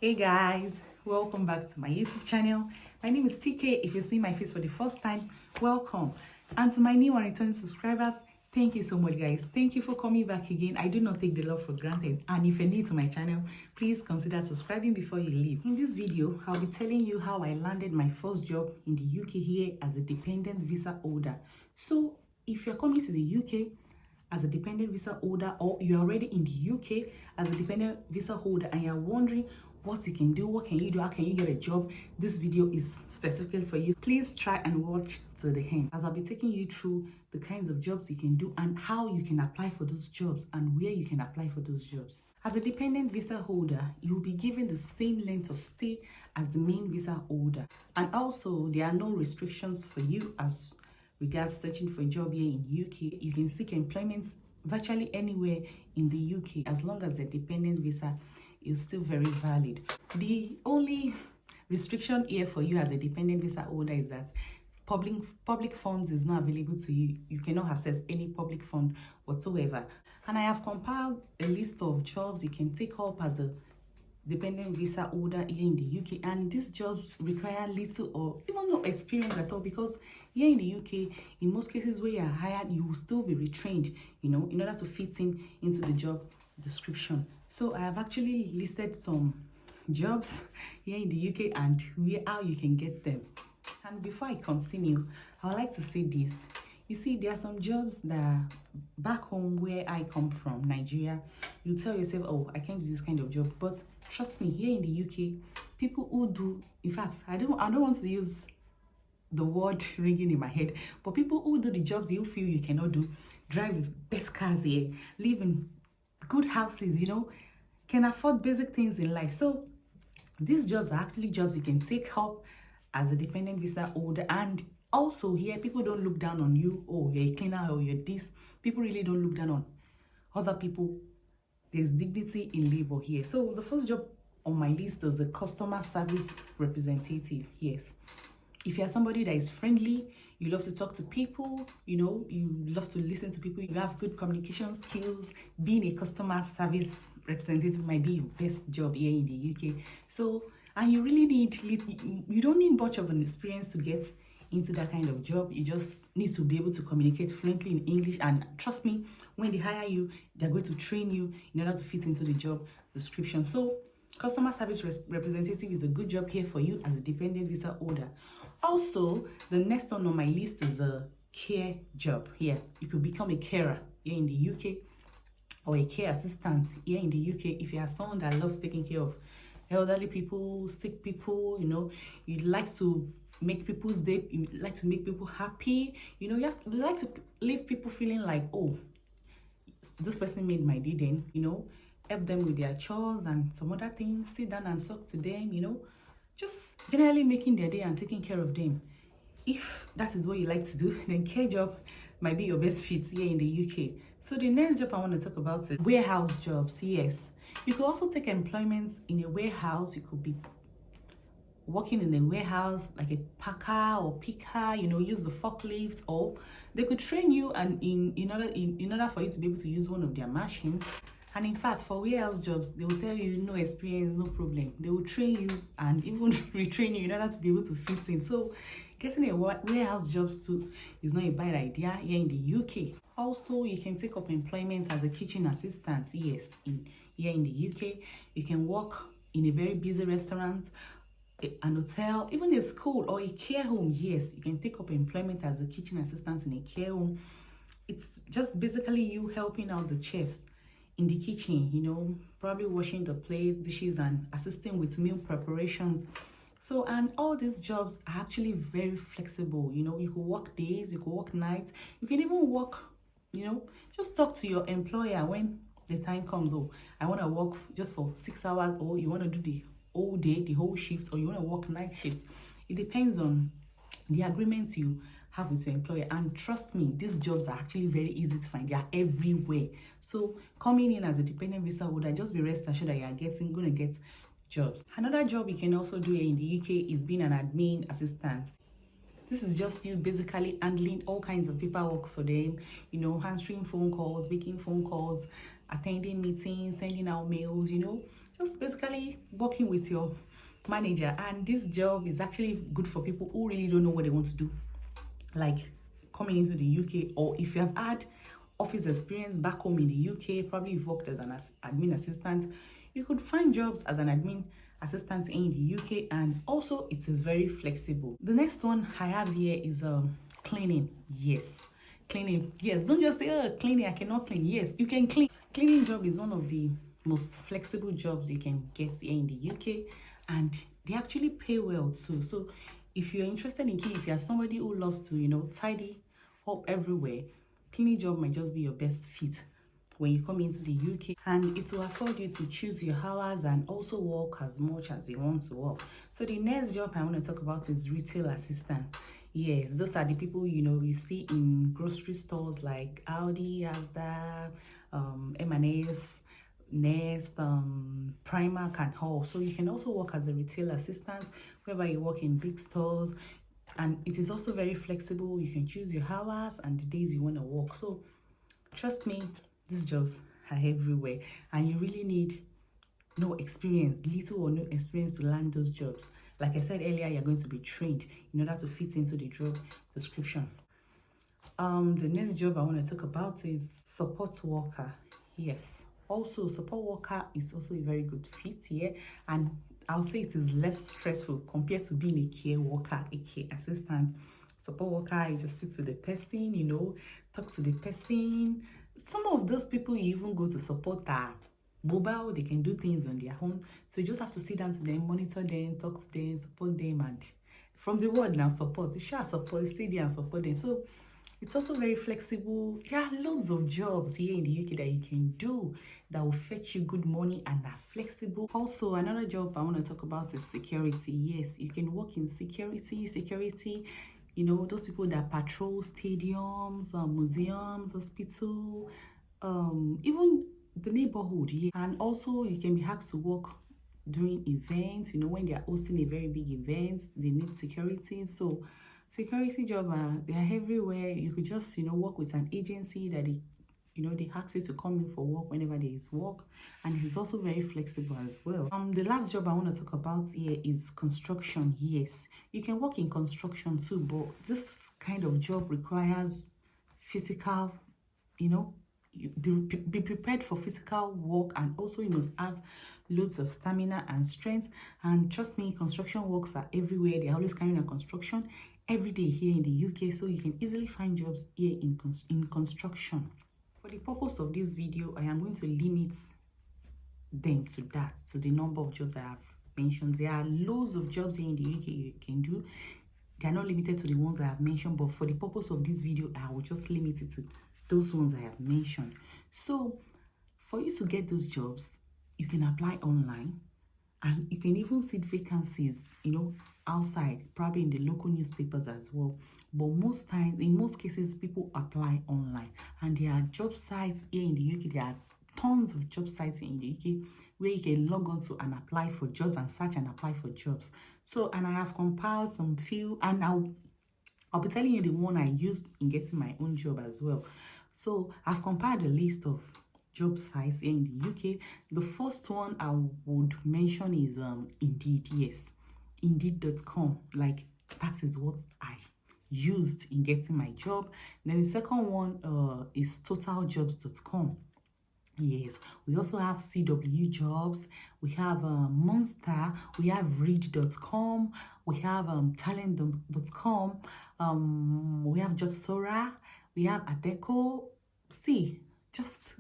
Hey guys, welcome back to my YouTube channel. My name is TK. If you see my face for the first time, welcome. And to my new and returning subscribers, thank you so much guys. Thank you for coming back again. I do not take the love for granted. And if you're new to my channel, please consider subscribing before you leave. In this video, I'll be telling you how I landed my first job in the UK here as a dependent visa holder. So if you're coming to the UK as a dependent visa holder, or you're already in the UK as a dependent visa holder and you're wondering what you can do, what can you do, how can you get a job, this video is specifically for you. Please try and watch to the end, as I'll be taking you through the kinds of jobs you can do and how you can apply for those jobs and where you can apply for those jobs. As a dependent visa holder, you'll be given the same length of stay as the main visa holder, and also there are no restrictions for you as regards searching for a job here in UK. You can seek employment virtually anywhere in the UK as long as a dependent visa is still very valid. The only restriction here for you as a dependent visa holder is that public funds is not available to you. You cannot access any public fund whatsoever. And I have compiled a list of jobs you can take up as a dependent visa holder here in the UK, and these jobs require little or even no experience at all, because here in the UK, in most cases where you're hired, you will still be retrained, in order to fit into the job description. So I have actually listed some jobs here in the UK and how you can get them. And before I continue, I would like to say this. You see, there are some jobs that back home where I come from, Nigeria, you tell yourself, oh, I can't do this kind of job. But trust me, here in the UK, people who do, in fact, I don't want to use the word ringing in my head, but people who do the jobs you feel you cannot do, drive the best cars here, live in good houses, can afford basic things in life. So these jobs are actually jobs you can take up as a dependent visa holder. And also here, people don't look down on you. Oh, you're a cleaner or you're this. People really don't look down on other people. There's dignity in labor here. So the first job on my list is a customer service representative. Yes. If you're somebody that is friendly, you love to talk to people, you love to listen to people, you have good communication skills, being a customer service representative might be your best job here in the UK. So, and you really you don't need much of an experience to get into that kind of job. You just need to be able to communicate fluently in English, and trust me, when they hire you, they're going to train you in order to fit into the job description. So customer service representative is a good job here for you as a dependent visa holder. Also, the next one on my list is a care job. Here, you could become a carer here in the UK, or a care assistant here in the UK. If you are someone that loves taking care of elderly people, sick people, you'd like to make people's day, you like to make people happy, you like to leave people feeling like, oh, this person made my day, then, help them with their chores and some other things, sit down and talk to them, just generally making their day and taking care of them. If that is what you like to do, then care job might be your best fit here in the UK. So the next job I want to talk about is warehouse jobs. Yes, you could also take employment in a warehouse. You could be working in a warehouse like a packer or picker, use the forklift, or they could train you and in order for you to be able to use one of their machines. And in fact, for warehouse jobs, they will tell you no experience, no problem. They will train you and even retrain you in order to be able to fit in. So getting a warehouse jobs too is not a bad idea here in the UK. Also, you can take up employment as a kitchen assistant. Yes, here in the UK, you can work in a very busy restaurant, an hotel, even a school or a care home. Yes, you can take up employment as a kitchen assistant in a care home. It's just basically you helping out the chefs in the kitchen, probably washing the plate, dishes, and assisting with meal preparations. So, and all these jobs are actually very flexible. You could work days, you could work nights, you can even work, just talk to your employer when the time comes. Oh, I want to work just for 6 hours, or you want to do the whole day, the whole shift, or you want to work night shifts. It depends on the agreements you have with your employer. And trust me, these jobs are actually very easy to find. They are everywhere. So coming in as a dependent visa holder, just be rest assured that you are going to get jobs. Another job you can also do here in the UK is being an admin assistant. This is just you basically handling all kinds of paperwork for them, answering phone calls, making phone calls, attending meetings, sending out mails, just basically working with your manager. And this job is actually good for people who really don't know what they want to do, like coming into the UK, or if you have had office experience back home in the UK, probably you've worked as an admin assistant, you could find jobs as an admin assistant in the UK. And also it is very flexible. The next one I have here is cleaning. Yes, cleaning. Yes, don't just say, oh, cleaning, I cannot clean. Yes, you can clean. Cleaning job is one of the most flexible jobs you can get here in the UK, and they actually pay well too. So if you're interested in cleaning, if you're somebody who loves to, you know, tidy up everywhere, cleaning job might just be your best fit when you come into the UK, and it will afford you to choose your hours and also work as much as you want to work. So the next job I want to talk about is retail assistant. Yes, those are the people, you know, you see in grocery stores like Aldi, Asda, M&S, Nest, Primark and all. So you can also work as a retail assistant wherever you work in big stores, and it is also very flexible. You can choose your hours and the days you want to work. So trust me, these jobs are everywhere, and you really need no experience, little or no experience to land those jobs. Like I said earlier, you're going to be trained in order to fit into the job description. The next job I want to talk about is support worker. Yes, also support worker is also a very good fit here, and I'll say it is less stressful compared to being a care worker, a care assistant. Support worker, you just sit with the person, you know, talk to the person. Some of those people you even go to support are mobile, they can do things on their own. So you just have to sit down to them, monitor them, talk to them, support them. And from the word now, support, you share support, stay there and support them. So it's also very flexible. There are loads of jobs here in the UK that you can do that will fetch you good money and are flexible. Also, another job I want to talk about is security. Yes, you can work in security, you know, those people that patrol stadiums, museums, hospital, even the neighborhood. Yeah. And also you can be asked to work during events, you know, when they are hosting a very big event, they need security. So security job, they are everywhere. You could just, you know, work with an agency that they, you know, they ask you to come in for work whenever there is work, and it is also very flexible as well. The last job I want to talk about here is construction. Yes, you can work in construction too, but this kind of job requires physical, you know, be prepared for physical work, and also you must have loads of stamina and strength. And trust me, construction works are everywhere. They're always carrying a construction every day here in the UK, so you can easily find jobs here in construction. For the purpose of this video, I am going to limit them to that, to the number of jobs I have mentioned. There are loads of jobs here in the UK you can do. They are not limited to the ones I have mentioned, but for the purpose of this video, I will just limit it to those ones I have mentioned. So for you to get those jobs, you can apply online, and you can even see vacancies, you know, outside, probably in the local newspapers as well. But most times, in most cases, people apply online, and there are job sites here in the UK. There are tons of job sites in the UK where you can log on to and apply for jobs and search and apply for jobs. So, and I have compiled some few, and I'll be telling you the one I used in getting my own job as well. So I've compiled a list of job sites here in the UK. The first one I would mention is Indeed. Yes, Indeed.com. Like, that is what I used in getting my job. Then the second one is TotalJobs.com. Yes, we also have CW Jobs, we have Monster, we have Read.com, we have Talent.com, we have Jobsora, we have Adeco. See, just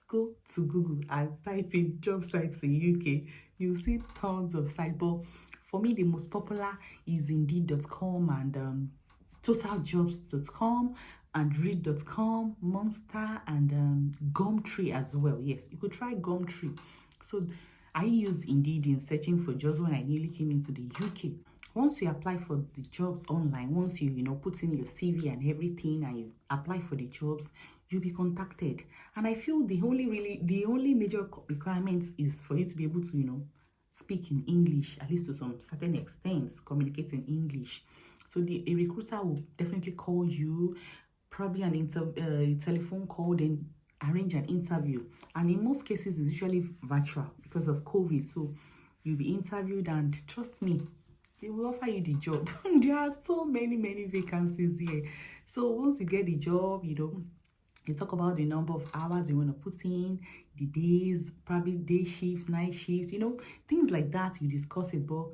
go to Google and type in job sites in UK. You'll see tons of sites, but for me, the most popular is Indeed.com and TotalJobs.com and Read.com, Monster, and Gumtree as well. Yes, you could try Gumtree. So I used Indeed in searching for jobs when I nearly came into the UK. Once you apply for the jobs online, once you know, put in your CV and everything, and you apply for the jobs, you'll be contacted. And I feel the only major requirements is for you to be able to, you know, speak in English, at least to some certain extent, communicate in English. So a recruiter will definitely call you, probably a telephone call, then arrange an interview. And in most cases, it's usually virtual, because because of COVID. So you'll be interviewed, and trust me, they will offer you the job. There are so many vacancies here. So once you get the job, you talk about the number of hours you want to put in, the days, probably day shifts, night shifts, things like that. You discuss it. But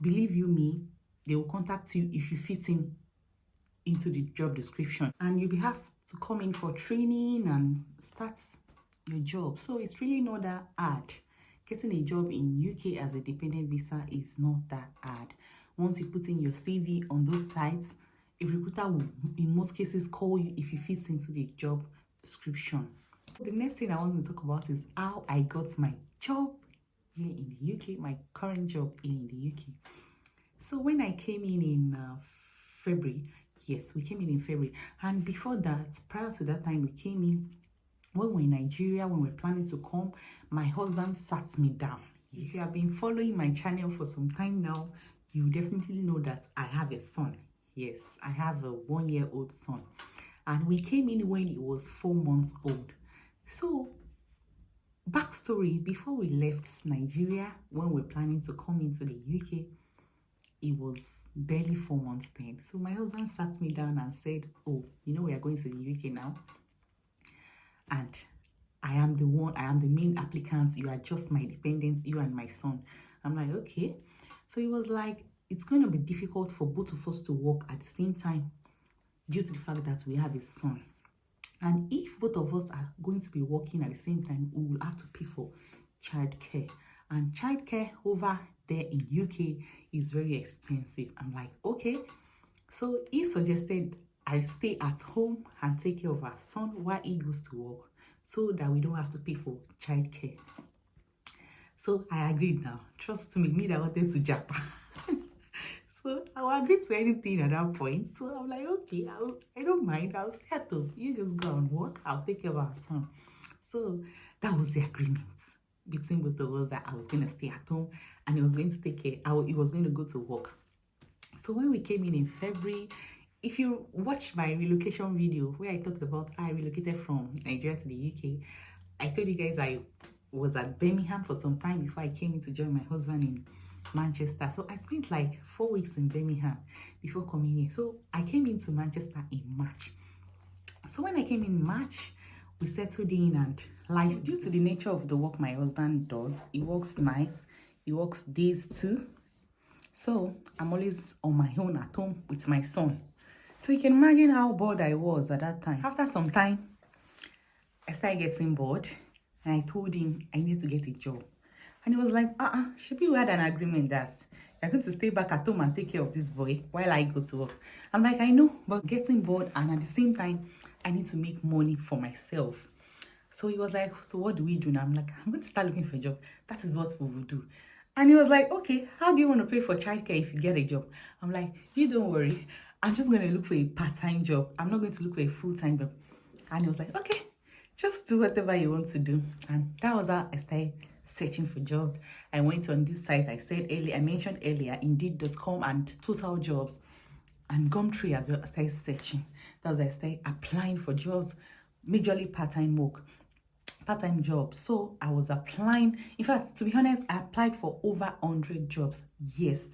believe you me, they will contact you if you fit into the job description, and you'll be asked to come in for training and start your job. So it's really not that hard. Getting a job in UK as a dependent visa is not that hard. Once you put in your CV on those sites, a recruiter will, in most cases, call you if you fit into the job description. The next thing I want to talk about is how I got my job here in the UK, my current job here in the UK. So when I came in February, yes, we came in February. And before that, prior to that time, we came in when we were in Nigeria, when we were planning to come. My husband sat me down. If you have been following my channel for some time now, you definitely know that I have a son. Yes, I have a 1-year-old son. And we came in when he was 4 months old. So, backstory, before we left Nigeria, when we were planning to come into the UK, it was barely 4 months then. So my husband sat me down and said, oh, we are going to the UK now. And I am the main applicant. You are just my dependents, you and my son. I'm like, okay. So he was like, it's going to be difficult for both of us to work at the same time due to the fact that we have a son. And if both of us are going to be working at the same time, we will have to pay for childcare. And childcare over there in UK is very expensive. I'm like, okay. So he suggested I stay at home and take care of our son while he goes to work, so that we don't have to pay for childcare. So I agreed now. Trust me that wanted to Japan. So I agreed to anything at that point. So I'm like, okay, I don't mind. I'll stay at home. You just go and work. I'll take care of our son. So that was the agreement between both of us, that I was going to stay at home and he was going to take care. He was going to go to work. So when we came in February, if you watch my relocation video where I talked about how I relocated from Nigeria to the UK, I told you guys I was at Birmingham for some time before I came in to join my husband in Manchester. So I spent like 4 weeks in Birmingham before coming here. So I came into Manchester in March. So when I came in March, we settled in, and life, due to the nature of the work my husband does, he works nights, he works days too. So I'm always on my own at home with my son. So you can imagine how bored I was at that time. After some time, I started getting bored, and I told him I need to get a job. And he was like, should we had an agreement that you're going to stay back at home and take care of this boy while I go to work? I'm like, I know, but getting bored, and at the same time, I need to make money for myself. So he was like, so what do we do now? I'm like, I'm going to start looking for a job. That is what we will do. And he was like, okay, how do you want to pay for childcare if you get a job? I'm like, you don't worry. I'm just going to look for a part-time job. I'm not going to look for a full-time job. And he was like, okay, just do whatever you want to do. And that was how I started searching for jobs. I went on this site I mentioned earlier, Indeed.com and Total Jobs, and Gumtree as well. I started searching. That was I started applying for jobs, majorly part-time jobs. So I was applying. In fact, to be honest, I applied for over 100 jobs. Yes,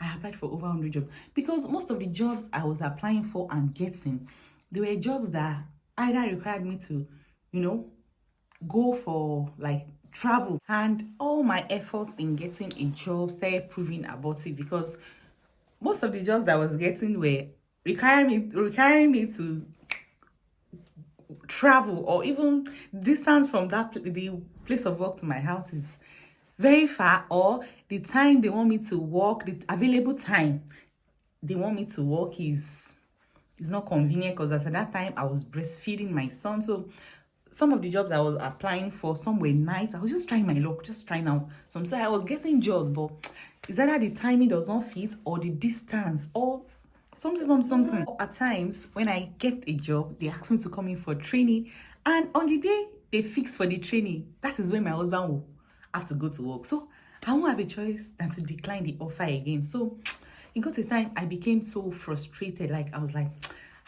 I applied for over 100 jobs, because most of the jobs I was applying for and getting, they were jobs that either required me to, go for like travel, and all my efforts in getting a job started proving abortive, because most of the jobs I was getting were requiring me to travel, or even distance from the place of work to my house is very far, or the time they want me to work, the available time they want me to work is not convenient, because at that time I was breastfeeding my son. So some of the jobs I was applying for, some were nights. I was just trying my luck, just trying out some. So I was getting jobs, but it's either the timing does not fit, or the distance, or something. At times, when I get a job, they ask me to come in for training, and on the day they fix for the training, that is when my husband will have to go to work. So I won't have a choice than to decline the offer again. So it got to a time I became so frustrated. Like, I was like,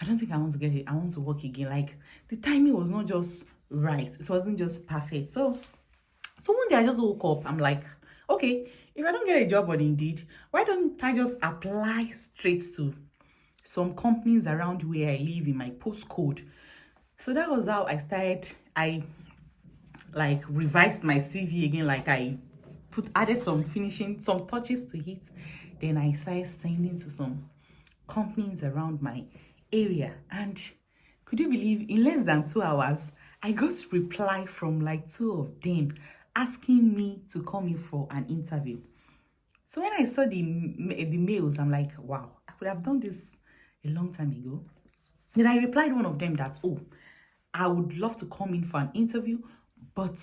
I don't think I want to get it. I want to work again. Like, the timing was not just right. It wasn't just perfect. So So one day I just woke up. I'm like, okay, if I don't get a job on Indeed, why don't I just apply straight to some companies around where I live in my postcode? So that was how I started. I like revised my CV again, like I added some finishing, some touches to it. Then I started sending to some companies around my area. And could you believe, in less than 2 hours, I got reply from like two of them asking me to come in for an interview. So when I saw the mails, I'm like, wow, I could have done this a long time ago. Then I replied one of them that, oh, I would love to come in for an interview, but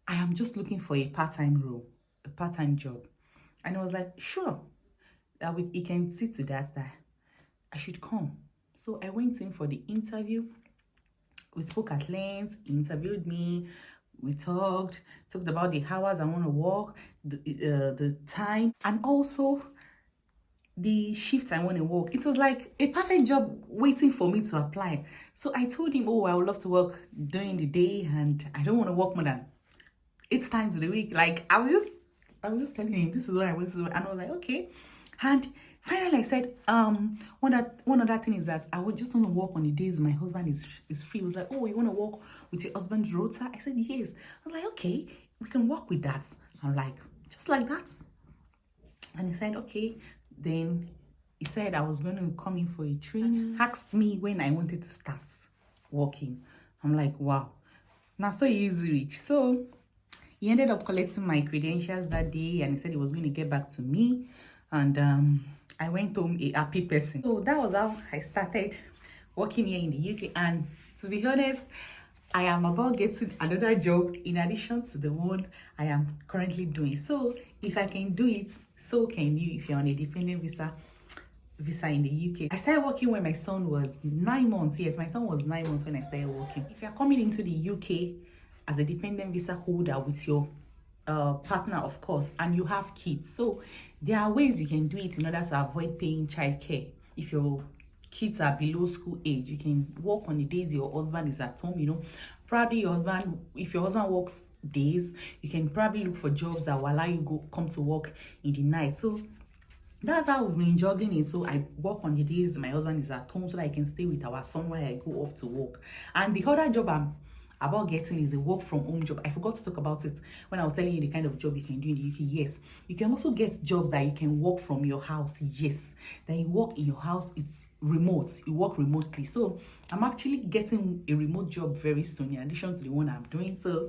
I am just looking for a part-time role, a part-time job. And I was like, sure, that he can see to that I should come. So I went in for the interview. We spoke at length. He interviewed me. We talked about the hours I want to work, the time, and also the shift I want to work. It was like a perfect job waiting for me to apply. So I told him, oh, I would love to work during the day and I don't want to work more than 8 times in a week. Like I was just telling him this is what I want to do. And I was like, okay. And finally I said, one other thing is that I would just want to work on the days my husband is free. He was like, oh, you want to work with your husband's rota? I said, yes. I was like, okay, we can work with that. I'm like, just like that. And he said, okay. Then he said I was going to come in for a training. Asked me when I wanted to start working. I'm like, wow. Now so easy rich. So he ended up collecting my credentials that day and he said he was going to get back to me. And I went home a happy person. So that was how I started working here in the UK. And to be honest, I am about getting another job in addition to the one I am currently doing. So if I can do it, so can you if you're on a dependent visa in the UK. I started working when my son was 9 months. Yes, my son was 9 months when I started working. If you're coming into the UK as a dependent visa holder with your partner, of course, and you have kids, so there are ways you can do it in order to avoid paying childcare. If your kids are below school age, you can work on the days your husband is at home. You know, probably your husband, if your husband works days, you can probably look for jobs that will allow you come to work in the night. So that's how we've been juggling it. So I work on the days my husband is at home so that I can stay with our son while I go off to work. And the other job I'm about getting is a work from home job. I forgot to talk about it when I was telling you the kind of job you can do in the UK. Yes, you can also get jobs that you can work from your house. Yes, that you work in your house, it's remote, you work remotely. So I'm actually getting a remote job very soon in addition to the one I'm doing. So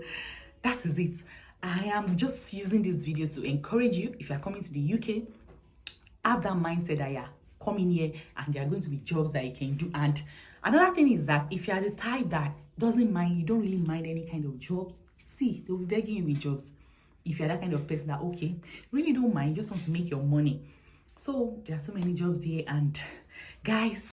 that is it. I am just using this video to encourage you, if you're coming to the UK, have that mindset that you're coming here and there are going to be jobs that you can do. And another thing is that if you're the type that doesn't mind, you don't really mind any kind of jobs, see, they'll be begging you with jobs. If you're that kind of person that, okay, really don't mind, just want to make your money. So there are so many jobs here. And guys,